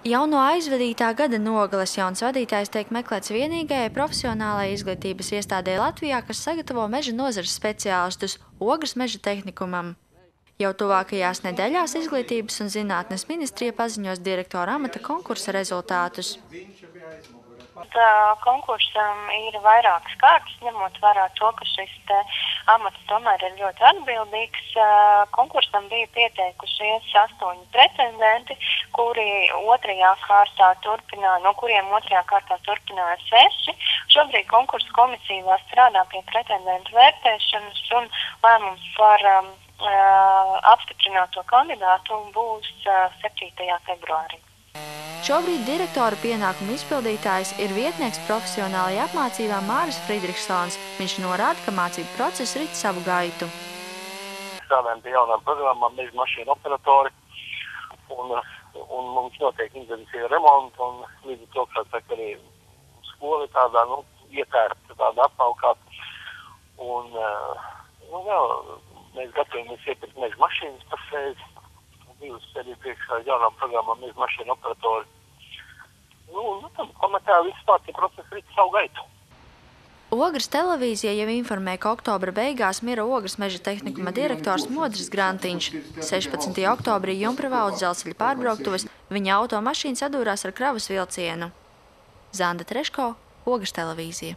Jau no aizvadītā gada nogales jauns vadītājs tiek meklēts vienīgajai profesionālajai izglītības iestādē Latvijā, kas sagatavo meža nozares speciālistus Ogres meža tehnikumam. Jau tuvākajās nedēļās Izglītības un zinātnes ministrija paziņos direktora amata konkursa rezultātus. Konkursam ir vairākas kārtas, ņemot vērā to, ka šis amats tomēr ir ļoti atbildīgs. Konkursam bija pieteikušies 8 pretendenti, kuriem otrajā kārtā turpināja 6. Šobrīd konkursa komisija vēl strādā pie pretendentu vērtēšanas un lēmums par apstiprināto kandidātu būs 7. februārī. Šobrīd direktora pienākumu izpildītājs ir vietnieks profesionālajā apmācībā Māris Friedrichsons. Viņš norāda, ka mācību process rit savu gaitu. Strādājam pie jaunām programmām, meža mašīnu operatori, un mums notiek intensīva remonta, un līdz ar to, kā saka, arī skola ir tādā, ietērta, tāda apmaukāta, un vēl mēs gatavamies iepirkt meža mašīnas par sevi. Divas arī priekšā jaunām programmām meža mašīnu operatori. Pamatā viss pārtie procesi rīt savu gaitu. Ogres televīzija jau informē, ka oktobra beigās mira Ogres meža tehnikuma direktors Modris Grantiņš. 16. oktobrī Jumpravā uz dzelzceļa pārbrauktuves viņa automašīna sadūrās ar kravas vilcienu. Zanda Treško, Ogres televīzija.